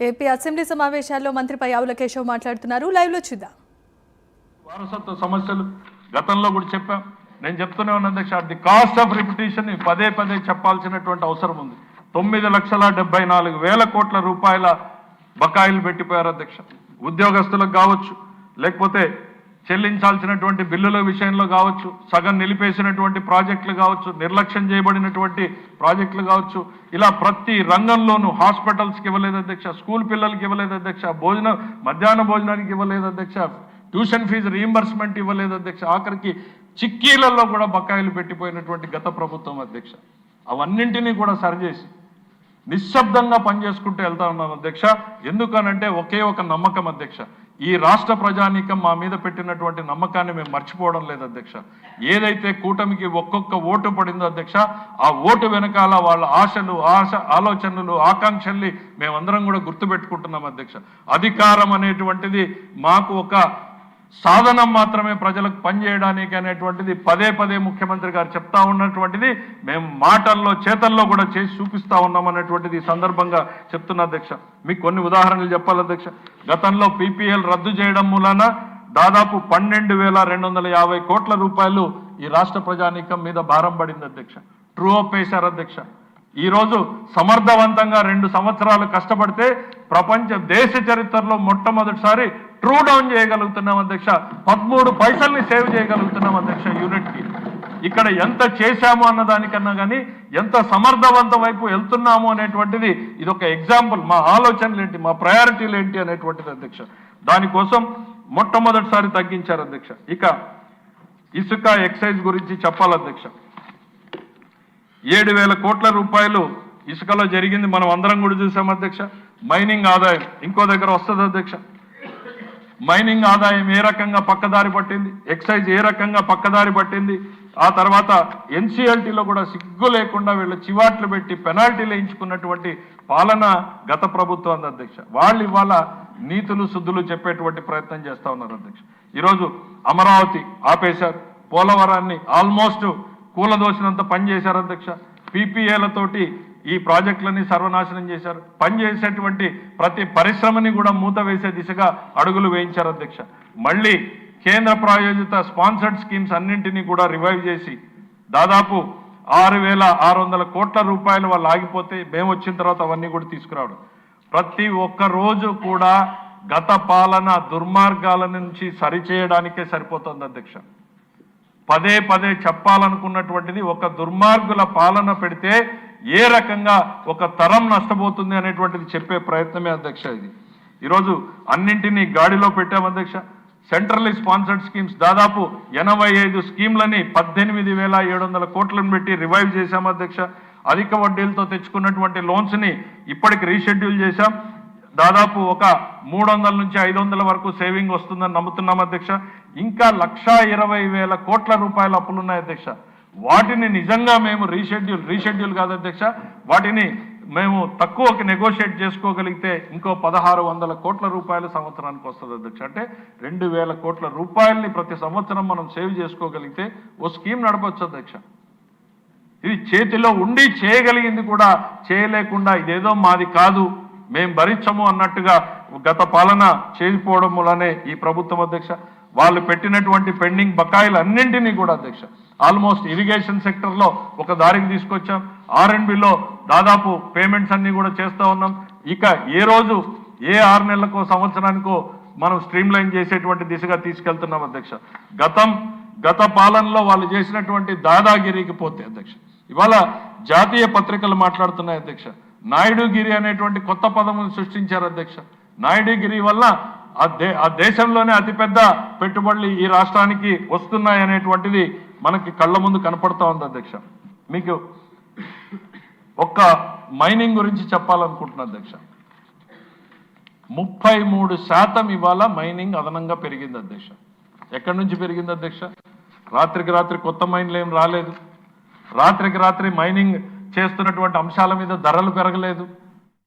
AP assembly సమావేశాల్లో మంత్రి పయ్యావుల కేశవ్ మాట్లాడుతున్నారు. లైవ్ లో చూద్దాం. వారసత్వ సమస్యలు గతంలో కూడా చెప్పాం. నేను చెప్తూనే ఉన్నా అధ్యక్ష, ది కాస్ట్ ఆఫ్ రిపిటేషన్ పదే పదే చెప్పాల్సినటువంటి అవసరం ఉంది. 9,74,000 కోట్ల రూపాయల బకాయిలు పెట్టిపోయారు అధ్యక్ష. ఉద్యోగస్తులకు కావచ్చు, లేకపోతే చెల్లించాల్సినటువంటి బిల్లుల విషయంలో కావచ్చు, సగం నిలిపేసినటువంటి ప్రాజెక్టులు కావచ్చు, నిర్లక్ష్యం చేయబడినటువంటి ప్రాజెక్టులు కావచ్చు, ఇలా ప్రతి రంగంలోనూ హాస్పిటల్స్కి ఇవ్వలేదు అధ్యక్ష, స్కూల్ పిల్లలకి ఇవ్వలేదు అధ్యక్ష, మధ్యాహ్న భోజనానికి ఇవ్వలేదు అధ్యక్ష, ట్యూషన్ ఫీజు రీయింబర్స్మెంట్ ఇవ్వలేదు అధ్యక్ష, ఆఖరికి చిక్కీలలో కూడా బకాయిలు పెట్టిపోయినటువంటి గత ప్రభుత్వం అధ్యక్ష. అవన్నింటినీ కూడా సరిచేసి నిశ్శబ్దంగా పనిచేసుకుంటూ వెళ్తా ఉన్నాం అధ్యక్ష. ఎందుకనంటే ఒకే ఒక నమ్మకం అధ్యక్ష, ఈ రాష్ట్ర ప్రజానీకం మా మీద పెట్టినటువంటి నమ్మకాన్ని మేము మర్చిపోవడం లేదు అధ్యక్ష. ఏదైతే కూటమికి ఒక్కొక్క ఓటు పడిందో అధ్యక్ష, ఆ ఓటు వెనకాల వాళ్ళ ఆలోచనలు ఆకాంక్షల్ని మేమందరం కూడా గుర్తుపెట్టుకుంటున్నాం అధ్యక్ష. అధికారం అనేటువంటిది మాకు ఒక సాధనం మాత్రమే, ప్రజలకు పనిచేయడానికి అనేటువంటిది పదే పదే ముఖ్యమంత్రి గారు చెప్తా ఉన్నటువంటిది మేము మాటల్లో చేతల్లో కూడా చేసి చూపిస్తా ఉన్నాం అనేటువంటిది ఈ సందర్భంగా చెప్తున్నా అధ్యక్ష. మీకు కొన్ని ఉదాహరణలు చెప్పాలి అధ్యక్ష. గతంలో పీపీఎల్ రద్దు చేయడం మూలాన దాదాపు 12,250 కోట్ల రూపాయలు ఈ రాష్ట్ర ప్రజానీకం మీద భారం పడింది అధ్యక్ష. ట్రూ అప్ వేశారు అధ్యక్ష. ఈరోజు సమర్థవంతంగా 2 సంవత్సరాలు కష్టపడితే దేశ చరిత్రలో మొట్టమొదటిసారి ట్రూ డౌన్ చేయగలుగుతున్నాం అధ్యక్ష. 13 పైసల్ని సేవ్ చేయగలుగుతున్నాం అధ్యక్ష యూనిట్కి. ఇక్కడ ఎంత చేశాము అన్నదానికన్నా కానీ ఎంత సమర్థవంతం వైపు వెళ్తున్నాము అనేటువంటిది ఇది ఒక ఎగ్జాంపుల్. మా ఆలోచనలు ఏంటి, మా ప్రయారిటీలు ఏంటి అనేటువంటిది అధ్యక్ష. దానికోసం మొట్టమొదటిసారి తగ్గించారు అధ్యక్ష. ఇక ఇసుక ఎక్సైజ్ గురించి చెప్పాలి అధ్యక్ష. 7,000 కోట్ల రూపాయలు ఇసుకలో జరిగింది, మనం అందరం కూడా చూసాం అధ్యక్ష. మైనింగ్ ఆదాయం ఇంకో దగ్గర వస్తుంది అధ్యక్ష. మైనింగ్ ఆదాయం ఏ రకంగా పక్కదారి పట్టింది, ఎక్సైజ్ ఏ రకంగా పక్కదారి పట్టింది, ఆ తర్వాత ఎన్సీఎల్టీలో కూడా సిగ్గు లేకుండా వీళ్ళు చివాట్లు పెట్టి పెనాల్టీలు వేయించుకున్నటువంటి పాలన గత ప్రభుత్వం అధ్యక్ష. వాళ్ళు ఇవాళ నీతులు శుద్ధులు చెప్పేటువంటి ప్రయత్నం చేస్తా ఉన్నారు అధ్యక్ష. ఈరోజు అమరావతి ఆపేశారు, పోలవరాన్ని ఆల్మోస్ట్ కూలదోసినంత పని చేశారు అధ్యక్ష. పీపీఏలతోటి ఈ ప్రాజెక్టులని సర్వనాశనం చేశారు. పనిచేసేటువంటి ప్రతి పరిశ్రమని కూడా మూత వేసే దిశగా అడుగులు వేయించారు అధ్యక్ష. మళ్ళీ కేంద్ర ప్రాయోజిత స్పాన్సర్డ్ స్కీమ్స్ అన్నింటినీ కూడా రివైవ్ చేసి దాదాపు 6,600 కోట్ల రూపాయలు వాళ్ళు ఆగిపోతే మేము వచ్చిన తర్వాత అవన్నీ కూడా తీసుకురావడం. ప్రతి ఒక్క రోజు కూడా గత పాలన దుర్మార్గాల నుంచి సరిచేయడానికే సరిపోతుంది అధ్యక్ష. పదే పదే చెప్పాలనుకున్నటువంటిది, ఒక దుర్మార్గుల పాలన పెడితే ఏ రకంగా ఒక తరం నష్టపోతుంది అనేటువంటిది చెప్పే ప్రయత్నమే అధ్యక్ష ఇది. ఈరోజు అన్నింటినీ గాడిలో పెట్టాం అధ్యక్ష. సెంట్రల్లీ స్పాన్సర్డ్ స్కీమ్స్ దాదాపు 85 స్కీమ్లని 18,700 కోట్లను పెట్టి రివైవ్ చేశాం అధ్యక్ష. అధిక వడ్డీలతో తెచ్చుకున్నటువంటి లోన్స్ని ఇప్పటికి రీషెడ్యూల్ చేశాం. దాదాపు ఒక 300 నుంచి 500 వరకు సేవింగ్ వస్తుందని నమ్ముతున్నాం అధ్యక్ష. ఇంకా 1,20,000 కోట్ల రూపాయల అప్పులున్నాయి అధ్యక్ష. వాటిని నిజంగా మేము రీషెడ్యూల్ కాదు అధ్యక్ష, వాటిని మేము తక్కువకి నెగోషియేట్ చేసుకోగలిగితే ఇంకో 1,600 కోట్ల రూపాయలు సంవత్సరానికి వస్తుంది అధ్యక్ష. అంటే 2,000 కోట్ల రూపాయలని ప్రతి సంవత్సరం మనం సేవ్ చేసుకోగలిగితే ఓ స్కీమ్ నడపచ్చు అధ్యక్ష. ఇది చేతిలో ఉండి చేయగలిగింది కూడా చేయలేకుండా ఇదేదో మాది కాదు మేము భరించము అన్నట్టుగా గత పాలన చేసిపోవడం వల్లనే ఈ ప్రభుత్వం అధ్యక్ష. వాళ్ళు పెట్టినటువంటి పెండింగ్ బకాయిలు అన్నింటినీ కూడా అధ్యక్ష ఆల్మోస్ట్ ఇరిగేషన్ సెక్టర్లో ఒక దారికి తీసుకొచ్చాం. R&Bలో దాదాపు పేమెంట్స్ అన్ని కూడా చేస్తూ ఉన్నాం. ఇక ఏ రోజు ఏ 6 నెలలకో సంవత్సరానికో మనం స్ట్రీమ్ లైన్ చేసేటువంటి దిశగా తీసుకెళ్తున్నాం అధ్యక్ష. గత పాలనలో వాళ్ళు చేసినటువంటి దాదాగిరికి పోతే అధ్యక్ష ఇవాళ జాతీయ పత్రికలు మాట్లాడుతున్నాయి అధ్యక్ష. నాయుడుగిరి అనేటువంటి కొత్త పదమును సృష్టించారు అధ్యక్ష. నాయుడుగిరి వల్ల ఆ దేశంలోనే అతిపెద్ద పెట్టుబడులు ఈ రాష్ట్రానికి వస్తున్నాయి అనేటువంటిది మనకి కళ్ళ ముందు కనపడతా ఉంది అధ్యక్ష. మీకు ఒక్క మైనింగ్ గురించి చెప్పాలనుకుంటున్నా అధ్యక్ష. 33% ఇవాళ మైనింగ్ అదనంగా పెరిగింది అధ్యక్ష. ఎక్కడి నుంచి పెరిగింది అధ్యక్ష? రాత్రికి రాత్రి కొత్త మైన్లు ఏం రాలేదు. రాత్రికి రాత్రి మైనింగ్ చేస్తున్నటువంటి అంశాల మీద ధరలు పెరగలేదు.